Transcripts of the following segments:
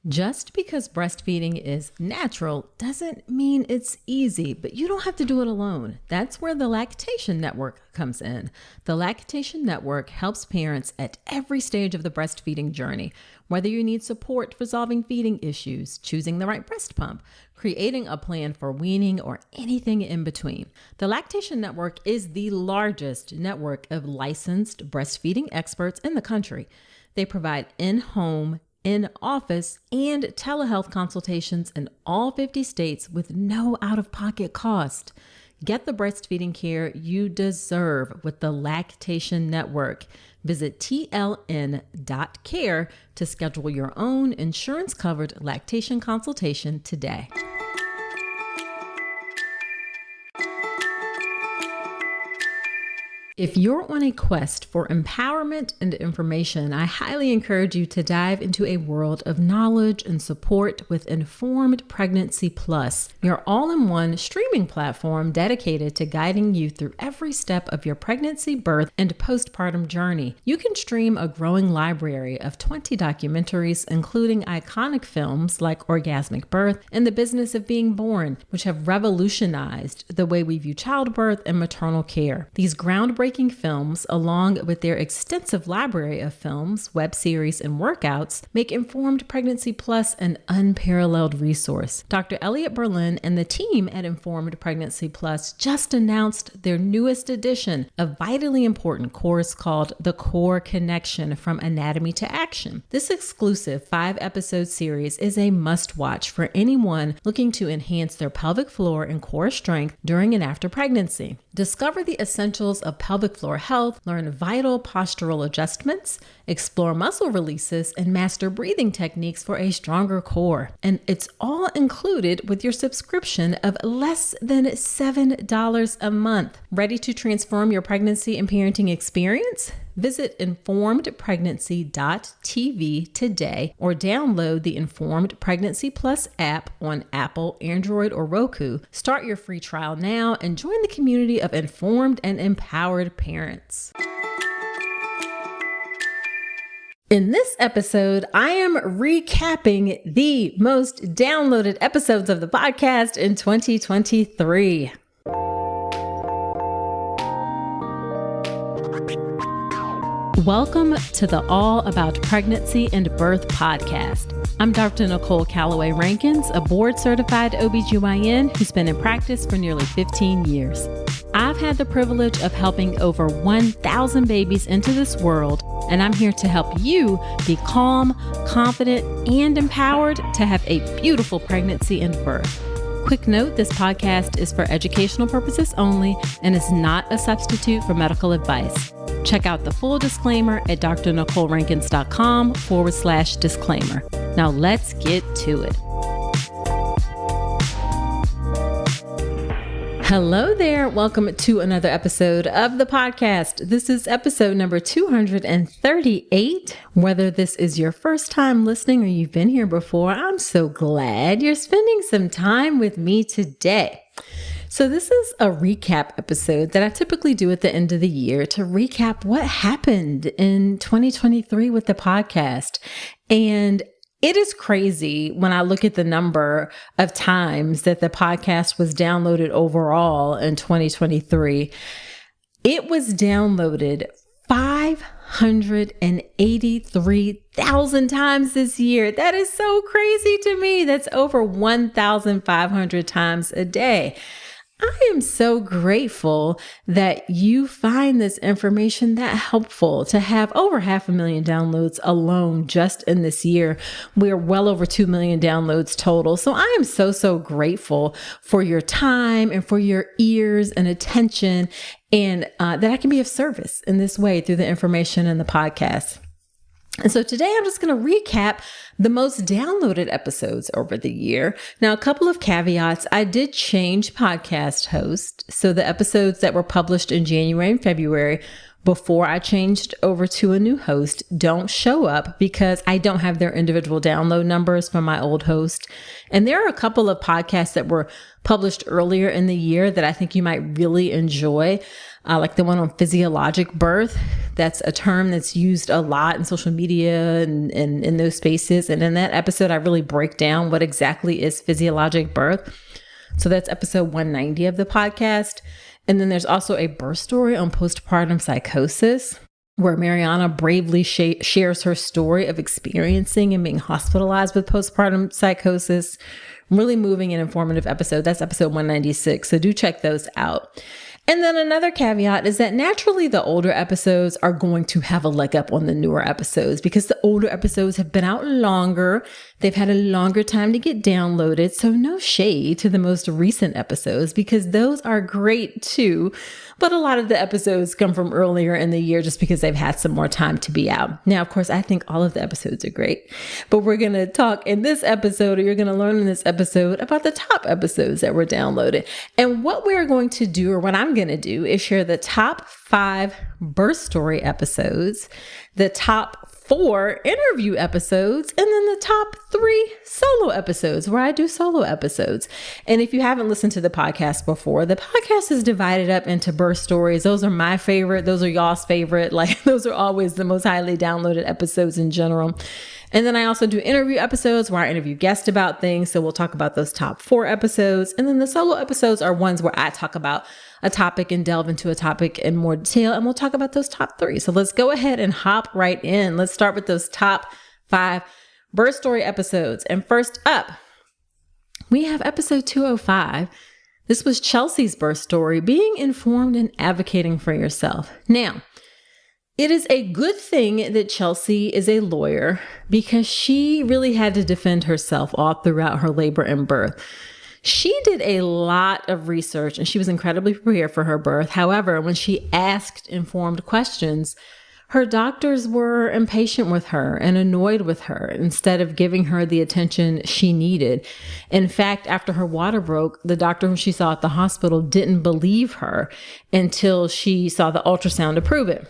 Just because breastfeeding is natural doesn't mean it's easy, but you don't have to do it alone. That's where the Lactation Network comes in. The Lactation Network helps parents at every stage of the breastfeeding journey, whether you need support resolving feeding issues, choosing the right breast pump, creating a plan for weaning, or anything in between. The Lactation Network is the largest network of licensed breastfeeding experts in the country. They provide in-home, in-office, and telehealth consultations in all 50 states with no out-of-pocket cost. Get the breastfeeding care you deserve with the Lactation Network. Visit tln.care to schedule your own insurance-covered lactation consultation today. If you're on a quest for empowerment and information, I highly encourage you to dive into a world of knowledge and support with Informed Pregnancy Plus, your all-in-one streaming platform dedicated to guiding you through every step of your pregnancy, birth, and postpartum journey. You can stream a growing library of 20 documentaries, including iconic films like Orgasmic Birth and The Business of Being Born, which have revolutionized the way we view childbirth and maternal care. These groundbreaking films, along with their extensive library of films, web series, and workouts, make Informed Pregnancy Plus an unparalleled resource. Dr. Elliot Berlin and the team at Informed Pregnancy Plus just announced their newest edition, a vitally important course called The Core Connection from Anatomy to Action. This exclusive 5-episode series is a must-watch for anyone looking to enhance their pelvic floor and core strength during and after pregnancy. Discover the essentials of pelvic floor health, learn vital postural adjustments, explore muscle releases, and master breathing techniques for a stronger core. And it's all included with your subscription of less than $7 a month. Ready to transform your pregnancy and parenting experience? Visit informedpregnancy.tv today or download the Informed Pregnancy Plus app on Apple, Android, or Roku. Start your free trial now and join the community of informed and empowered parents. In this episode, I am recapping the most downloaded episodes of the podcast in 2023. Welcome to the All About Pregnancy and Birth podcast. I'm Dr. Nicole Calloway Rankins, a board-certified OBGYN who's been in practice for nearly 15 years. I've had the privilege of helping over 1,000 babies into this world, and I'm here to help you be calm, confident, and empowered to have a beautiful pregnancy and birth. Quick note, this podcast is for educational purposes only and is not a substitute for medical advice. Check out the full disclaimer at drnicolerankins.com/disclaimer. Now let's get to it. Hello there. Welcome to another episode of the podcast. This is episode number 238. Whether this is your first time listening or you've been here before, I'm so glad you're spending some time with me today. So this is a recap episode that I typically do at the end of the year to recap what happened in 2023 with the podcast. And it is crazy when I look at the number of times that the podcast was downloaded overall in 2023. It was downloaded 583,000 times this year. That is so crazy to me. That's over 1,500 times a day. I am so grateful that you find this information that helpful. To have over 500,000 downloads alone just in this year. We're well over 2 million downloads total. So I am so grateful for your time and for your ears and attention, and that I can be of service in this way through the information in the podcast. And so today I'm just going to recap the most downloaded episodes over the year. Now, a couple of caveats. I did change podcast host. So the episodes that were published in January and February before I changed over to a new host don't show up because I don't have their individual download numbers from my old host. And there are a couple of podcasts that were published earlier in the year that I think you might really enjoy. like the one on physiologic birth. That's a term that's used a lot in social media and in those spaces. And in that episode, I really break down what exactly is physiologic birth. So that's episode 190 of the podcast. And then there's also a birth story on postpartum psychosis, where Mariana bravely shares her story of experiencing and being hospitalized with postpartum psychosis. Really moving and informative episode. That's episode 196. So do check those out. And then another caveat is that naturally the older episodes are going to have a leg up on the newer episodes because the older episodes have been out longer. They've had a longer time to get downloaded. So no shade to the most recent episodes because those are great too. But a lot of the episodes come from earlier in the year just because they've had some more time to be out. Now, of course, I think all of the episodes are great, but we're going to talk in this episode, or you're going to learn in this episode about the top episodes that were downloaded. And what we're going to do, or what I'm going to do, is share the top 5 birth story episodes, the top 4 interview episodes, and then the top 3 solo episodes where I do solo episodes. And if you haven't listened to the podcast before, the podcast is divided up into birth stories. Those are my favorite. Those are y'all's favorite. Like those are always the most highly downloaded episodes in general. And then I also do interview episodes where I interview guests about things. So we'll talk about those top 4 episodes. And then the solo episodes are ones where I talk about a topic and delve into a topic in more detail. And we'll talk about those top 3. So let's go ahead and hop right in. Let's start with those top 5 birth story episodes. And first up, we have episode 205. This was Chelsea's birth story, being informed and advocating for yourself. Now, it is a good thing that Chelsea is a lawyer because she really had to defend herself all throughout her labor and birth. She did a lot of research and she was incredibly prepared for her birth. However, when she asked informed questions, her doctors were impatient with her and annoyed with her instead of giving her the attention she needed. In fact, after her water broke, the doctor who she saw at the hospital didn't believe her until she saw the ultrasound to prove it.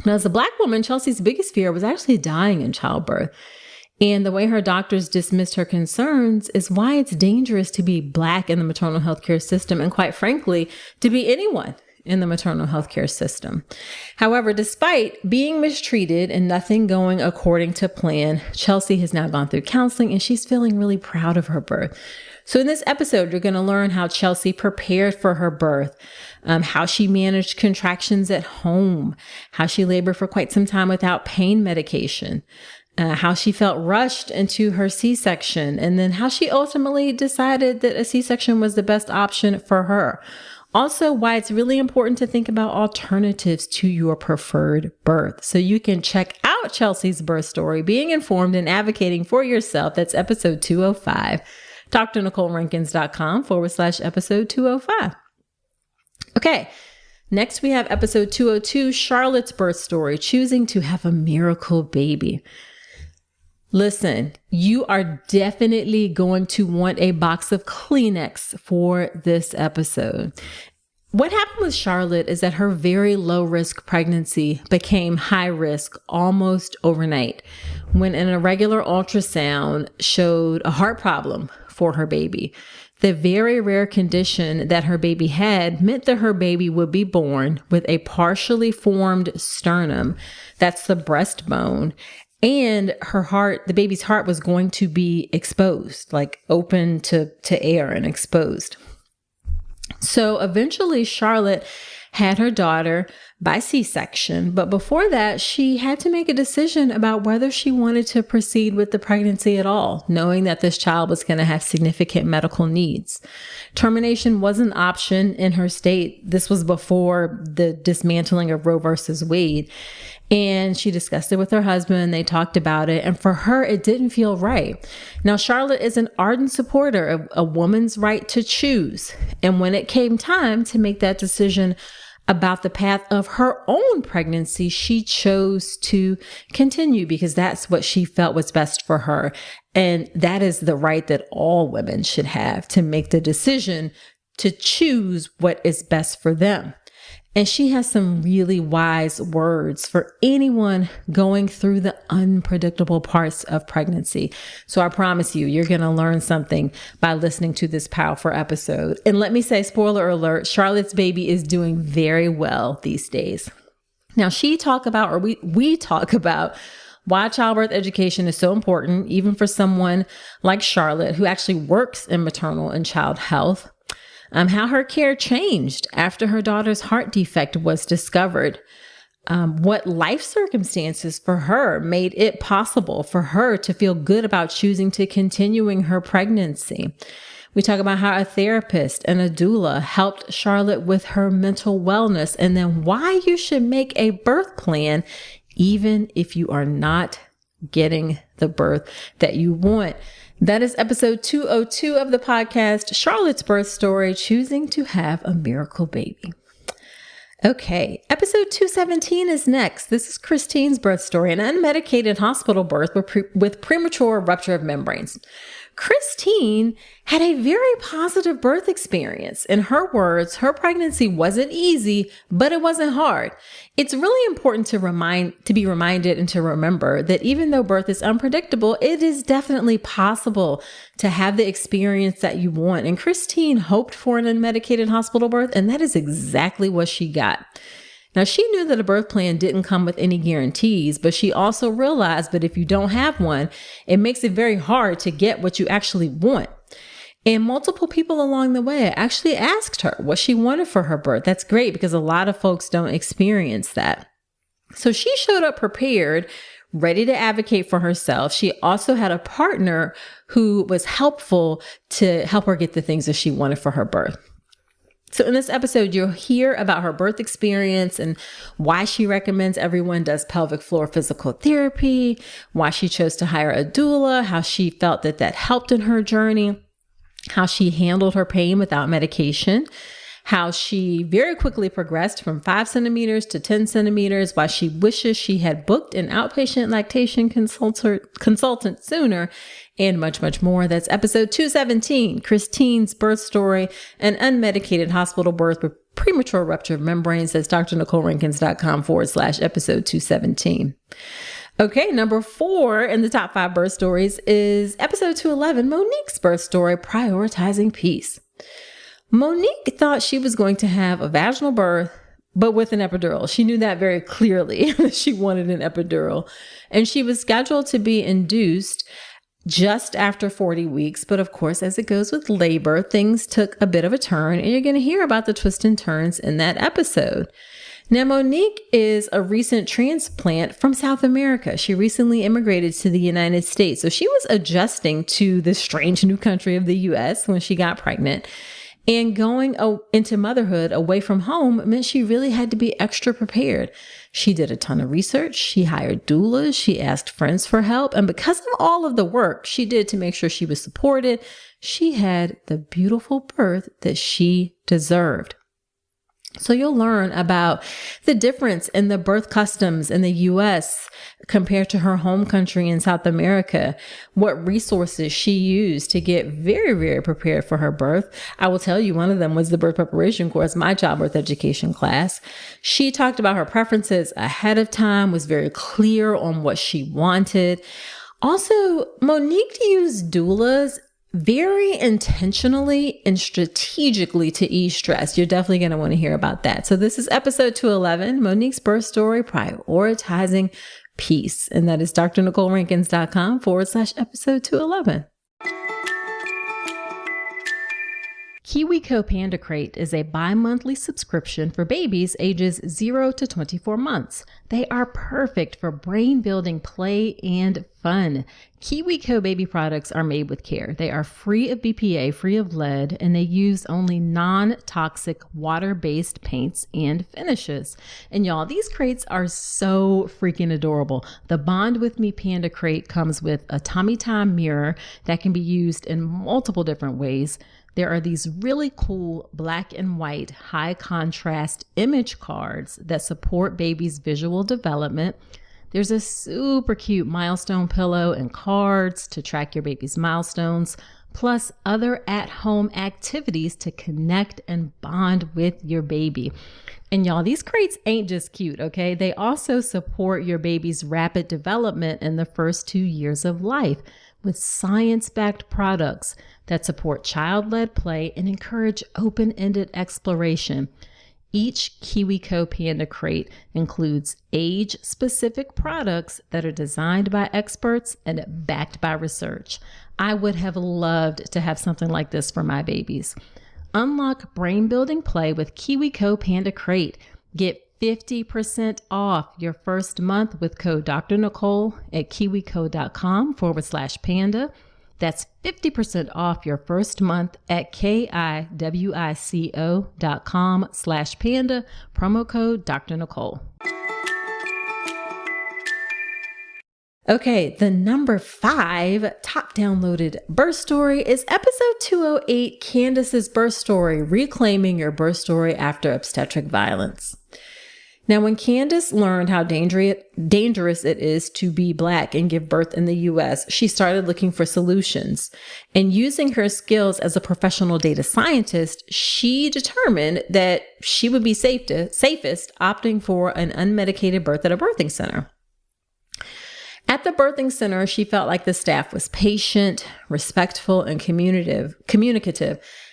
Now, as a Black woman, Chelsea's biggest fear was actually dying in childbirth. And the way her doctors dismissed her concerns is why it's dangerous to be Black in the maternal health care system, and quite frankly, to be anyone in the maternal health care system. However, despite being mistreated and nothing going according to plan, Chelsea has now gone through counseling and she's feeling really proud of her birth. So in this episode, you're going to learn how Chelsea prepared for her birth, how she managed contractions at home, how she labored for quite some time without pain medication, how she felt rushed into her C-section, and then how she ultimately decided that a C-section was the best option for her. Also, why it's really important to think about alternatives to your preferred birth. So you can check out Chelsea's birth story, being informed and advocating for yourself. That's episode 205. drnicolerankins.com/episode 205. Okay. Next, we have episode 202, Charlotte's birth story, choosing to have a miracle baby. Listen, you are definitely going to want a box of Kleenex for this episode. What happened with Charlotte is that her very low risk pregnancy became high risk almost overnight when an irregular ultrasound showed a heart problem for her baby. The very rare condition that her baby had meant that her baby would be born with a partially formed sternum. That's the breastbone. And her heart, the baby's heart, was going to be exposed, like open to air and exposed. So eventually Charlotte had her daughter by C-section. But before that, she had to make a decision about whether she wanted to proceed with the pregnancy at all, knowing that this child was going to have significant medical needs. Termination was an option in her state. This was before the dismantling of Roe versus Wade. And she discussed it with her husband. They talked about it. And for her, it didn't feel right. Now, Charlotte is an ardent supporter of a woman's right to choose. And when it came time to make that decision about the path of her own pregnancy, she chose to continue because that's what she felt was best for her. And that is the right that all women should have, to make the decision to choose what is best for them. And she has some really wise words for anyone going through the unpredictable parts of pregnancy. So I promise you, you're going to learn something by listening to this powerful episode. And let me say, spoiler alert, Charlotte's baby is doing very well these days. Now we talk about why childbirth education is so important, even for someone like Charlotte, who actually works in maternal and child health. How her care changed after her daughter's heart defect was discovered. What life circumstances for her made it possible for her to feel good about choosing to continuing her pregnancy. We talk about how a therapist and a doula helped Charlotte with her mental wellness, and then why you should make a birth plan even if you are not getting the birth that you want. That is episode 202 of the podcast, Charlotte's Birth Story, Choosing to Have a Miracle Baby. Okay, episode 217 is next. This is Christine's birth story, an unmedicated hospital birth with premature rupture of membranes. Christine had a very positive birth experience. In her words, her pregnancy wasn't easy, but it wasn't hard. It's really important to be reminded and to remember that even though birth is unpredictable, it is definitely possible to have the experience that you want. And Christine hoped for an unmedicated hospital birth, and that is exactly what she got. Now, she knew that a birth plan didn't come with any guarantees, but she also realized that if you don't have one, it makes it very hard to get what you actually want. And multiple people along the way actually asked her what she wanted for her birth. That's great because a lot of folks don't experience that. So she showed up prepared, ready to advocate for herself. She also had a partner who was helpful to help her get the things that she wanted for her birth. So in this episode, you'll hear about her birth experience and why she recommends everyone does pelvic floor physical therapy, why she chose to hire a doula, how she felt that helped in her journey, how she handled her pain without medication, how she very quickly progressed from 5 centimeters to 10 centimeters, why she wishes she had booked an outpatient lactation consultant sooner, and much, much more. That's episode 217, Christine's birth story, an unmedicated hospital birth with premature rupture of membranes. That's drnicolerankins.com/episode 217. Okay, number 4 in the top 5 birth stories is episode 211, Monique's birth story, prioritizing peace. Monique thought she was going to have a vaginal birth, but with an epidural. She knew that very clearly. She wanted an epidural. And she was scheduled to be induced just after 40 weeks. But of course, as it goes with labor, things took a bit of a turn, and you're going to hear about the twists and turns in that episode. Now, Monique is a recent transplant from South America. She recently immigrated to the United States. So she was adjusting to the strange new country of the US when she got pregnant. And going into motherhood away from home meant she really had to be extra prepared. She did a ton of research. She hired doulas. She asked friends for help. And because of all of the work she did to make sure she was supported, she had the beautiful birth that she deserved. So you'll learn about the difference in the birth customs in the U.S. compared to her home country in South America, what resources she used to get very, very prepared for her birth. I will tell you, one of them was the birth preparation course, my childbirth education class. She talked about her preferences ahead of time, was very clear on what she wanted. Also, Monique used doulas very intentionally and strategically to ease stress. You're definitely going to want to hear about that. So this is episode 211, Monique's birth story, prioritizing peace. And that is drnicolerankins.com/episode 211. KiwiCo Panda Crate is a bi-monthly subscription for babies ages 0 to 24 months. They are perfect for brain-building play and fun. KiwiCo baby products are made with care. They are free of BPA, free of lead, and they use only non-toxic water-based paints and finishes. And y'all, these crates are so freaking adorable. The Bond With Me Panda Crate comes with a tummy time mirror that can be used in multiple different ways. There are these really cool black and white high contrast image cards that support baby's visual development. There's a super cute milestone pillow and cards to track your baby's milestones, plus other at-home activities to connect and bond with your baby. And y'all, these crates ain't just cute, okay? They also support your baby's rapid development in the first 2 years of life with science-backed products that support child-led play and encourage open-ended exploration. Each KiwiCo Panda crate includes age-specific products that are designed by experts and backed by research. I would have loved to have something like this for my babies. Unlock brain-building play with KiwiCo Panda Crate. Get 50% off your first month with code Dr. Nicole at kiwico.com/panda. That's 50% off your first month at kiwico.com/panda, promo code Dr. Nicole. Okay, the number 5 top downloaded birth story is episode 208, Candace's birth story, reclaiming your birth story after obstetric violence. Now, when Candace learned how dangerous it is to be Black and give birth in the U.S., she started looking for solutions. And using her skills as a professional data scientist, she determined that she would be safest opting for an unmedicated birth at a birthing center. At the birthing center, she felt like the staff was patient, respectful, and communicative.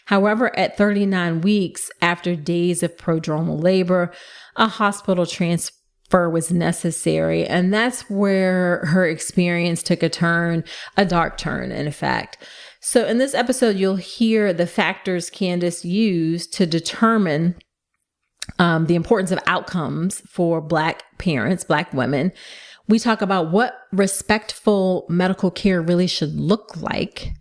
However, at 39 weeks, after days of prodromal labor, a hospital transfer was necessary. And that's where her experience took a dark turn, in fact. So in this episode, you'll hear the factors Candace used to determine the importance of outcomes for Black parents, Black women. We talk about what respectful medical care really should look like.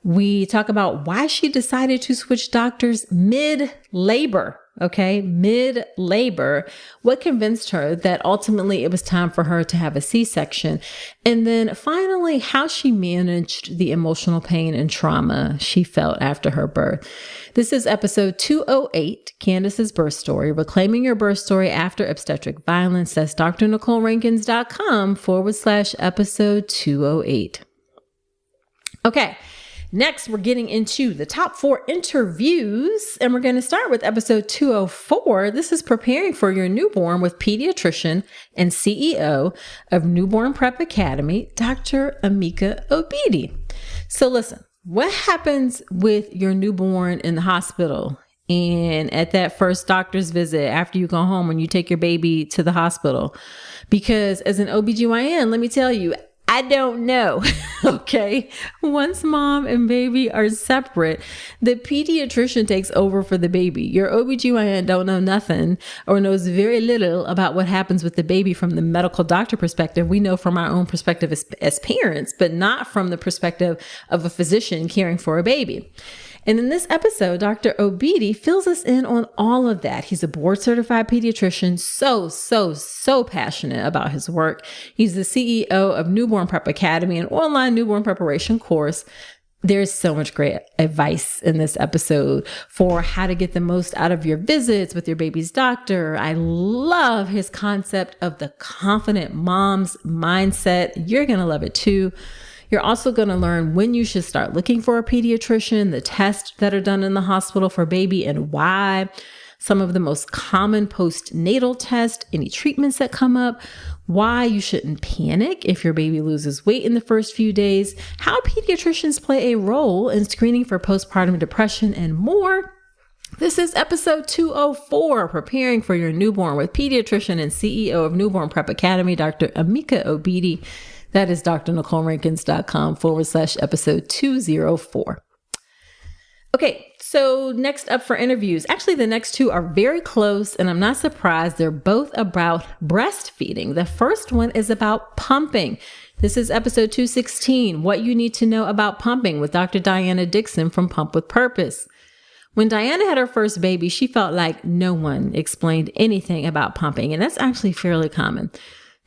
We talk about why she decided to switch doctors mid-labor, mid-labor, what convinced her that ultimately it was time for her to have a C-section. And then finally, how she managed the emotional pain and trauma she felt after her birth. This is episode 208, Candace's birth story, reclaiming your birth story after obstetric violence. That's drnicolerankins.com/episode 208. Okay. Next, we're getting into the top 4 interviews, and we're going to start with episode 204. This is preparing for your newborn with pediatrician and CEO of Newborn Prep Academy, Dr. Amika Obidi. So listen, what happens with your newborn in the hospital and at that first doctor's visit after you go home when you take your baby to the hospital? Because as an OBGYN, let me tell you, I don't know. Okay. Once mom and baby are separate, the pediatrician takes over for the baby. Your OBGYN don't know nothing or knows very little about what happens with the baby from the medical doctor perspective. We know from our own perspective as parents, but not from the perspective of a physician caring for a baby. And in this episode, Dr. Obidi fills us in on all of that. He's a board certified pediatrician, so passionate about his work. He's the CEO of Newborn Prep Academy, an online newborn preparation course. There's so much great advice in this episode for how to get the most out of your visits with your baby's doctor. I love his concept of the confident mom's mindset. You're going to love it too. You're also going to learn when you should start looking for a pediatrician, the tests that are done in the hospital for baby and why, some of the most common postnatal tests, any treatments that come up, why you shouldn't panic if your baby loses weight in the first few days, how pediatricians play a role in screening for postpartum depression, and more. This is episode 204, preparing for your newborn with pediatrician and CEO of Newborn Prep Academy, Dr. Amika Obidi. That is drnicolerankins.com/episode 204. Okay, so next up for interviews. Actually, the next 2 are very close, and I'm not surprised. They're both about breastfeeding. The first one is about pumping. This is episode 216, What You Need to Know About Pumping, with Dr. Diana Dixon from Pump with Purpose. When Diana had her first baby, she felt like no one explained anything about pumping, and that's actually fairly common.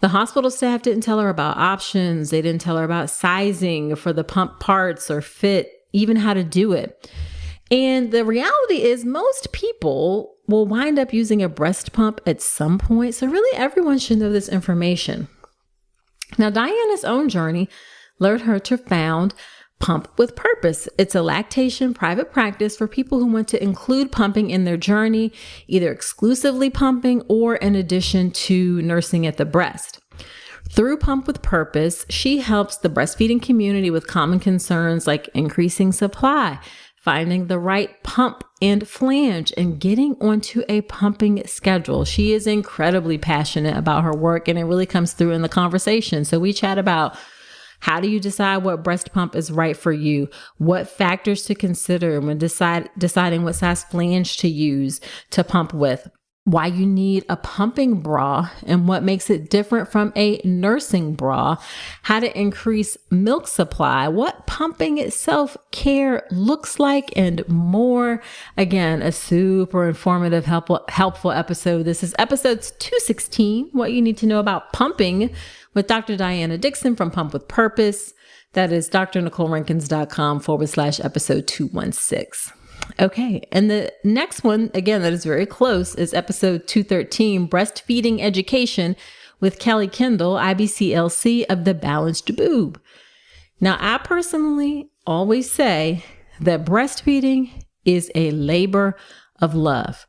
The hospital staff didn't tell her about options. They didn't tell her about sizing for the pump parts or fit, even how to do it. And the reality is most people will wind up using a breast pump at some point. So really everyone should know this information. Now, Diana's own journey led her to found Pump with Purpose. It's a lactation private practice for people who want to include pumping in their journey, either exclusively pumping or in addition to nursing at the breast. Through Pump with Purpose, she helps the breastfeeding community with common concerns like increasing supply, finding the right pump and flange, and getting onto a pumping schedule. She is incredibly passionate about her work, and it really comes through in the conversation. So we chat about how do you decide what breast pump is right for you? What factors to consider when deciding what size flange to use to pump with? Why you need a pumping bra and what makes it different from a nursing bra? How to increase milk supply? What pumping self-care looks like, and more. Again, a super informative, helpful episode. This is episode 216, What You Need to Know About Pumping, with Dr. Diana Dixon from Pump with Purpose. That is drnicolerankins.com/episode 216. Okay. And the next one, again, that is very close, is episode 213, Breastfeeding Education, with Kelly Kendall, IBCLC of the Balanced Boob. Now, I personally always say that breastfeeding is a labor of love.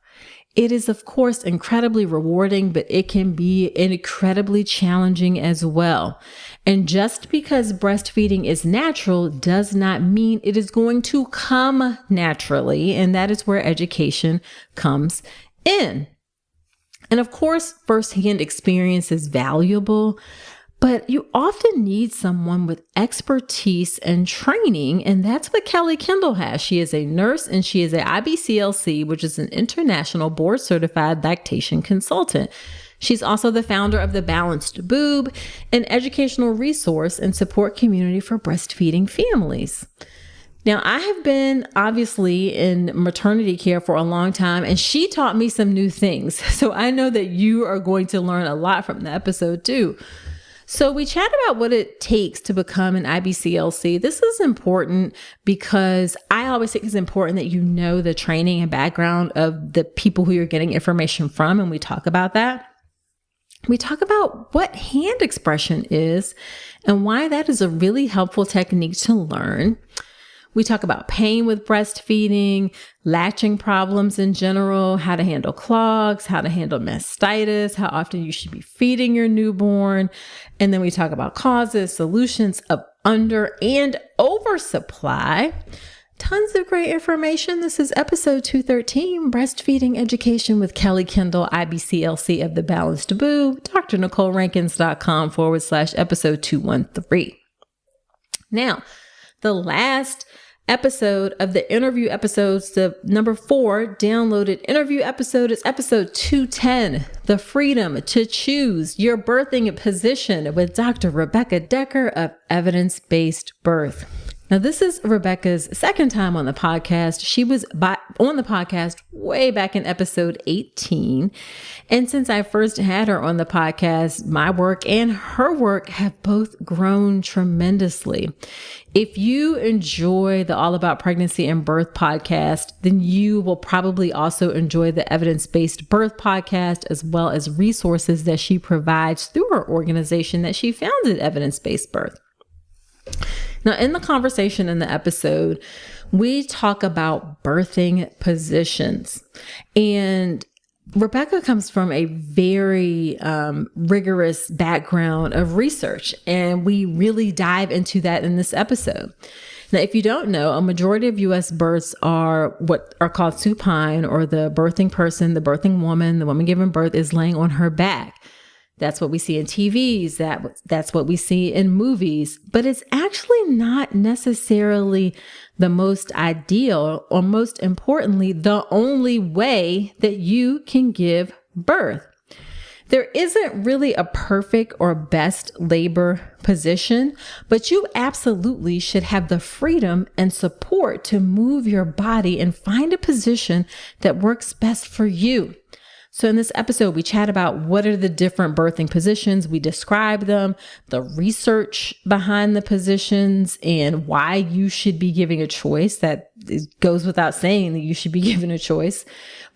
It is, of course, incredibly rewarding, but it can be incredibly challenging as well. And just because breastfeeding is natural does not mean it is going to come naturally. And that is where education comes in. And of course, firsthand experience is valuable, but you often need someone with expertise and training, and that's what Kelly Kendall has. She is a nurse, and she is a IBCLC, which is an international board-certified lactation consultant. She's also the founder of the Balanced Boob, an educational resource and support community for breastfeeding families. Now, I have been obviously in maternity care for a long time, and she taught me some new things. So I know that you are going to learn a lot from the episode too. So we chat about what it takes to become an IBCLC. This is important because I always think it's important that you know the training and background of the people who you're getting information from, and we talk about that. We talk about what hand expression is and why that is a really helpful technique to learn. We talk about pain with breastfeeding, latching problems in general, how to handle clogs, how to handle mastitis, how often you should be feeding your newborn. And then we talk about causes, solutions of under and oversupply. Tons of great information. This is episode 213, Breastfeeding Education with Kelly Kendall, IBCLC of the Balanced Boob, drnicolerankins.com/episode 213. Now, the last episode of the interview episodes, the number 4 downloaded interview episode, is episode 210, The Freedom to Choose Your Birthing Position, with Dr. Rebecca Decker of Evidence-Based Birth. Now, this is Rebecca's second time on the podcast. She was on the podcast way back in episode 18. And since I first had her on the podcast, my work and her work have both grown tremendously. If you enjoy the All About Pregnancy and Birth podcast, then you will probably also enjoy the Evidence-Based Birth podcast, as well as resources that she provides through her organization that she founded, Evidence-Based Birth. Now, in the conversation in the episode, we talk about birthing positions. And Rebecca comes from a very rigorous background of research, and we really dive into that in this episode. Now, if you don't know, a majority of U.S. births are what are called supine, or the birthing person, the birthing woman, the woman giving birth is laying on her back. That's what we see in TVs. That's what we see in movies, but it's actually not necessarily the most ideal, or most importantly, the only way that you can give birth. There isn't really a perfect or best labor position, but you absolutely should have the freedom and support to move your body and find a position that works best for you. So in this episode, we chat about what are the different birthing positions. We describe them, the research behind the positions, and why you should be giving a choice. That goes without saying that you should be given a choice.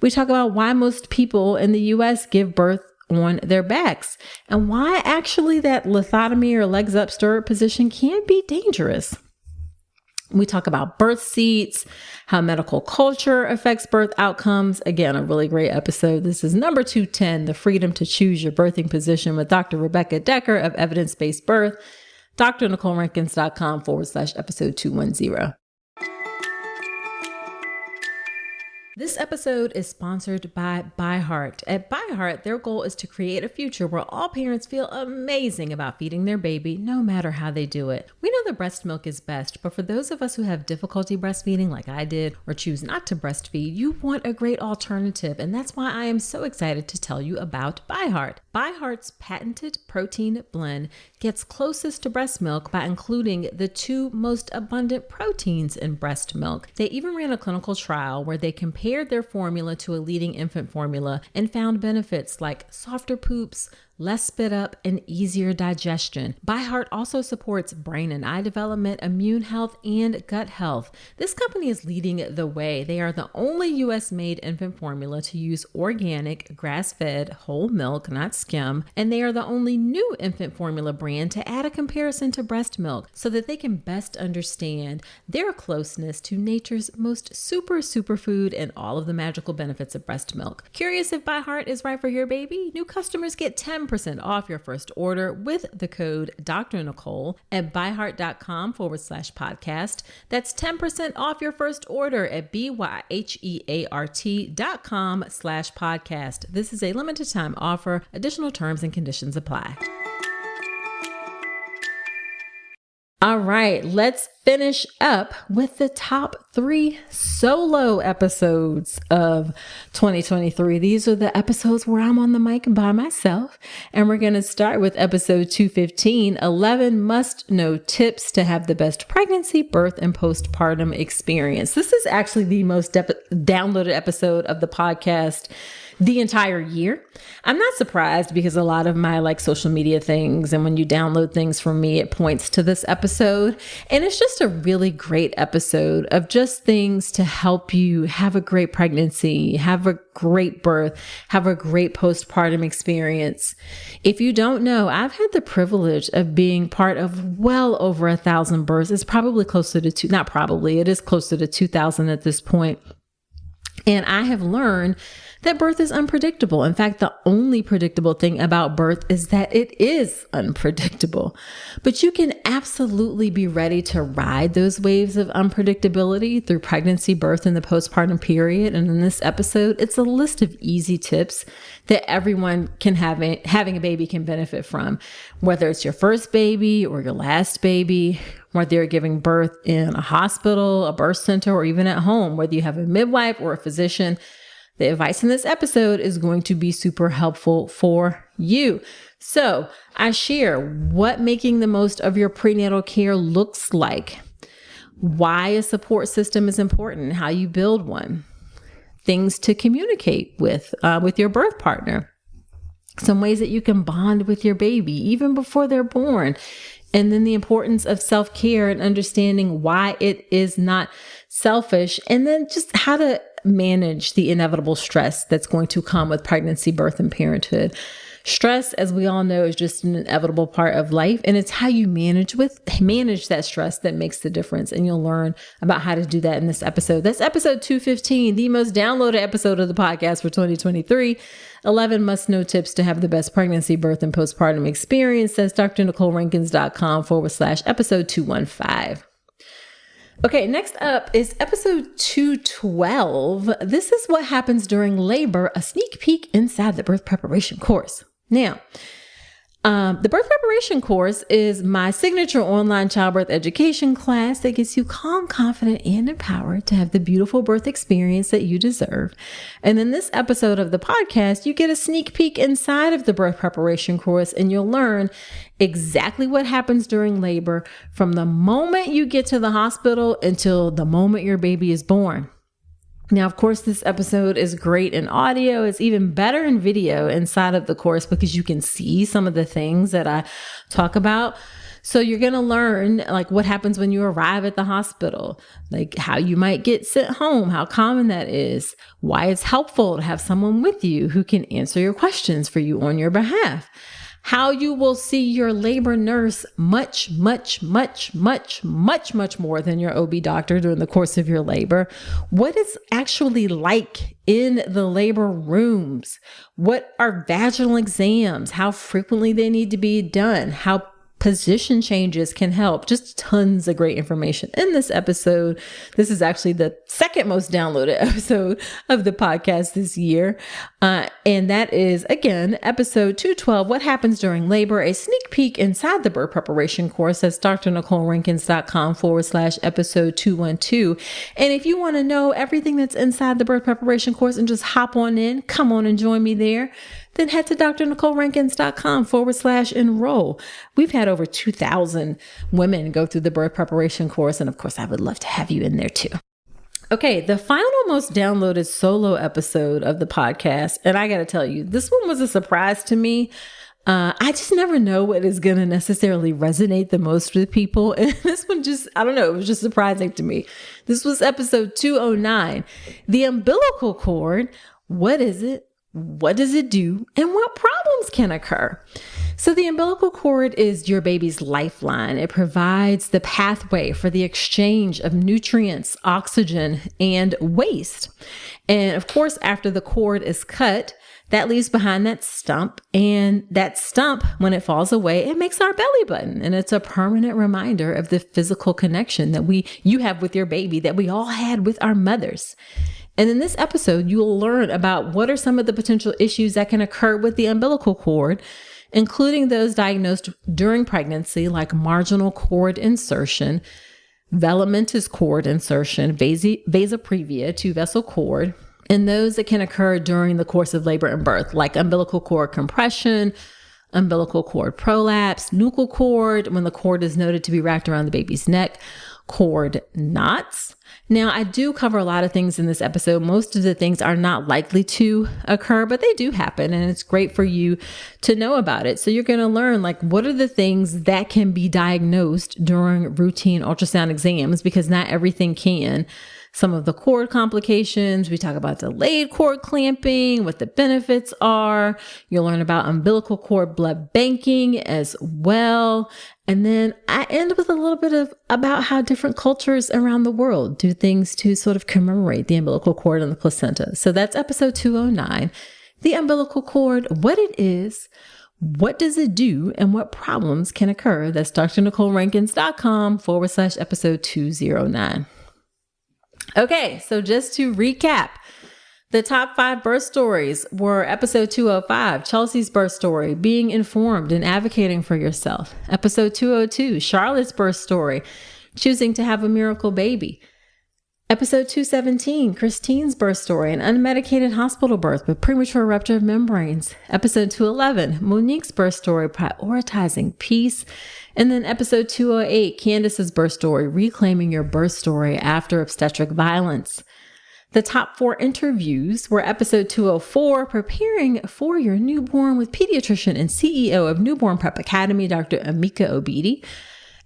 We talk about why most people in the U.S. give birth on their backs, and why actually that lithotomy or legs up stirrup position can be dangerous. We talk about birth seats, how medical culture affects birth outcomes. Again, a really great episode. This is number 210, The Freedom to Choose Your Birthing Position with Dr. Rebecca Decker of Evidence-Based Birth, drnicolerankins.com/episode 210. This episode is sponsored by ByHeart. At ByHeart, their goal is to create a future where all parents feel amazing about feeding their baby, no matter how they do it. We know that breast milk is best, but for those of us who have difficulty breastfeeding like I did, or choose not to breastfeed, you want a great alternative, and that's why I am so excited to tell you about ByHeart. ByHeart's patented protein blend gets closest to breast milk by including the two most abundant proteins in breast milk. They even ran a clinical trial where they compared their formula to a leading infant formula and found benefits like softer poops, less spit up, and easier digestion. ByHeart also supports brain and eye development, immune health, and gut health. This company is leading the way. They are the only US-made infant formula to use organic, grass-fed, whole milk, not skim, and they are the only new infant formula brand to add a comparison to breast milk so that they can best understand their closeness to nature's most superfood and all of the magical benefits of breast milk. Curious if ByHeart is right for your baby? New customers get 10% off your first order with the code Dr. Nicole at byheart.com/podcast. That's 10% off your first order at byheart.com/podcast. This is a limited time offer. Additional terms and conditions apply. All right, let's finish up with the top 3 solo episodes of 2023. These are the episodes where I'm on the mic by myself. And we're going to start with episode 215, 11 must-know tips to have the best pregnancy, birth, and postpartum experience. This is actually the most downloaded episode of the podcast the entire year. I'm not surprised because a lot of my social media things, and when you download things from me, it points to this episode. And it's just a really great episode of just things to help you have a great pregnancy, have a great birth, have a great postpartum experience. If you don't know, I've had the privilege of being part of well over 1,000 births. It's probably closer to it is closer to 2,000 at this point. And I have learned that birth is unpredictable. In fact, the only predictable thing about birth is that it is unpredictable. But you can absolutely be ready to ride those waves of unpredictability through pregnancy, birth, and the postpartum period. And in this episode, it's a list of easy tips that everyone having a baby can benefit from, whether it's your first baby or your last baby, whether you're giving birth in a hospital, a birth center, or even at home, whether you have a midwife or a physician. The advice in this episode is going to be super helpful for you. So I share what making the most of your prenatal care looks like, why a support system is important, how you build one, things to communicate with your birth partner, some ways that you can bond with your baby even before they're born, and then the importance of self-care and understanding why it is not selfish, and then just how to manage the inevitable stress that's going to come with pregnancy, birth, and parenthood. Stress, as we all know, is just an inevitable part of life, and it's how you manage that stress that makes the difference. And you'll learn about how to do that in this episode. That's episode 215, the most downloaded episode of the podcast for 2023. 11 must-know tips to have the best pregnancy, birth, and postpartum experience. That's drnicolerankins.com/episode 215. Okay, next up is episode 212. This is what happens during labor, a sneak peek inside the birth preparation course. Now, the birth preparation course is my signature online childbirth education class that gets you calm, confident, and empowered to have the beautiful birth experience that you deserve. And in this episode of the podcast, you get a sneak peek inside of the birth preparation course, and you'll learn exactly what happens during labor from the moment you get to the hospital until the moment your baby is born. Now, of course, this episode is great in audio. It's even better in video inside of the course because you can see some of the things that I talk about. So you're going to learn what happens when you arrive at the hospital, how you might get sent home, how common that is, why it's helpful to have someone with you who can answer your questions for you on your behalf, how you will see your labor nurse much more than your OB doctor during the course of your labor, what it's actually like in the labor rooms, what are vaginal exams, how frequently they need to be done, how position changes can help. Just tons of great information in this episode. This is actually the second most downloaded episode of the podcast this year. And that is, again, episode 212, What Happens During Labor, a sneak peek inside the birth preparation course. That's drnicolerankins.com/episode 212. And if you want to know everything that's inside the birth preparation course and just hop on in, come on and join me there, then head to drnicolerankins.com/enroll. We've had over 2,000 women go through the birth preparation course. And of course, I would love to have you in there too. Okay, the final most downloaded solo episode of the podcast. And I got to tell you, this one was a surprise to me. I just never know what is going to necessarily resonate the most with people. And this one just, I don't know, it was just surprising to me. This was episode 209, the umbilical cord. What is it? What does it do? And what problems can occur? So the umbilical cord is your baby's lifeline. It provides the pathway for the exchange of nutrients, oxygen, and waste. And of course, after the cord is cut, that leaves behind that stump. And that stump, when it falls away, it makes our belly button. And it's a permanent reminder of the physical connection that you have with your baby that we all had with our mothers. And in this episode, you will learn about what are some of the potential issues that can occur with the umbilical cord, including those diagnosed during pregnancy, like marginal cord insertion, velamentous cord insertion, vasa previa, two-vessel cord, and those that can occur during the course of labor and birth, like umbilical cord compression, umbilical cord prolapse, nuchal cord, when the cord is noted to be wrapped around the baby's neck, cord knots. Now, I do cover a lot of things in this episode. Most of the things are not likely to occur, but they do happen, and it's great for you to know about it. So you're going to learn, like, what are the things that can be diagnosed during routine ultrasound exams, because not everything can. Some of the cord complications, we talk about delayed cord clamping, what the benefits are. You'll learn about umbilical cord blood banking as well. And then I end with a little bit about how different cultures around the world do things to sort of commemorate the umbilical cord and the placenta. So that's episode 209, the umbilical cord, what it is, what does it do, and what problems can occur. That's drnicolerankins.com/episode 209. Okay, so just to recap, the top 5 birth stories were episode 205, Chelsea's birth story, being informed and advocating for yourself. Episode 202, Charlotte's birth story, choosing to have a miracle baby. Episode 217, Christine's birth story, an unmedicated hospital birth with premature rupture of membranes. Episode 211, Monique's birth story, prioritizing peace. And then episode 208, Candace's birth story, reclaiming your birth story after obstetric violence. The top 4 interviews were episode 204, preparing for your newborn with pediatrician and CEO of Newborn Prep Academy, Dr. Amika Obidi.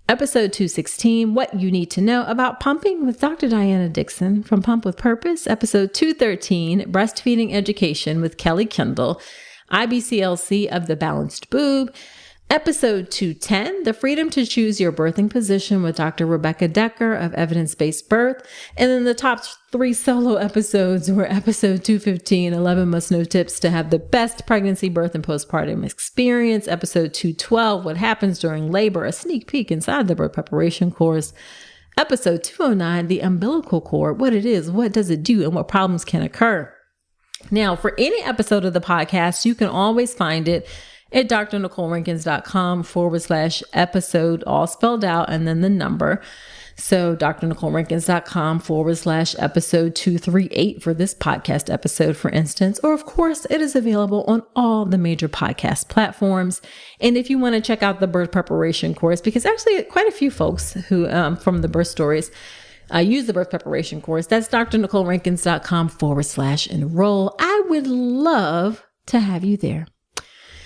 Episode 216, What You Need to Know About Pumping with Dr. Diana Dixon from Pump with Purpose. Episode 213, Breastfeeding Education with Kelly Kendall, IBCLC of the Balanced Boob. Episode 210, The Freedom to Choose Your Birthing Position with Dr. Rebecca Decker of Evidence-Based Birth. And then the top 3 solo episodes were episode 215, 11 Must-Know Tips to Have the Best Pregnancy, Birth, and Postpartum Experience. Episode 212, What Happens During Labor, a sneak peek inside the birth preparation course. Episode 209, The Umbilical Cord, what it is, what does it do, and what problems can occur. Now, for any episode of the podcast, you can always find it at drnicolerankins.com/episode, all spelled out, and then the number. So drnicolerankins.com/episode 238 for this podcast episode, for instance, or of course, it is available on all the major podcast platforms. And if you want to check out the birth preparation course, because actually quite a few folks who, from the birth stories, use the birth preparation course, that's drnicolerankins.com/enroll. I would love to have you there.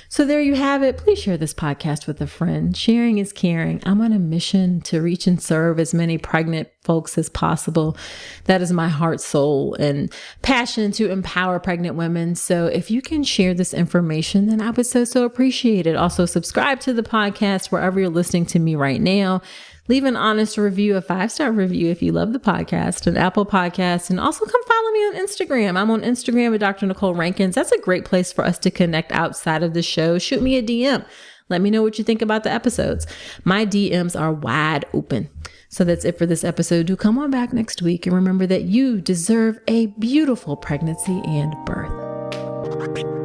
So there you have it. Please share this podcast with a friend. Sharing is caring. I'm on a mission to reach and serve as many pregnant folks as possible. That is my heart, soul, and passion to empower pregnant women. So if you can share this information, then I would so appreciate it. Also, subscribe to the podcast wherever you're listening to me right now. Leave an honest review, a 5-star review if you love the podcast, an Apple Podcast, and also come follow me on Instagram. I'm on Instagram with Dr. Nicole Rankins. That's a great place for us to connect outside of the show. Shoot me a DM. Let me know what you think about the episodes. My DMs are wide open. So that's it for this episode. Do come on back next week and remember that you deserve a beautiful pregnancy and birth.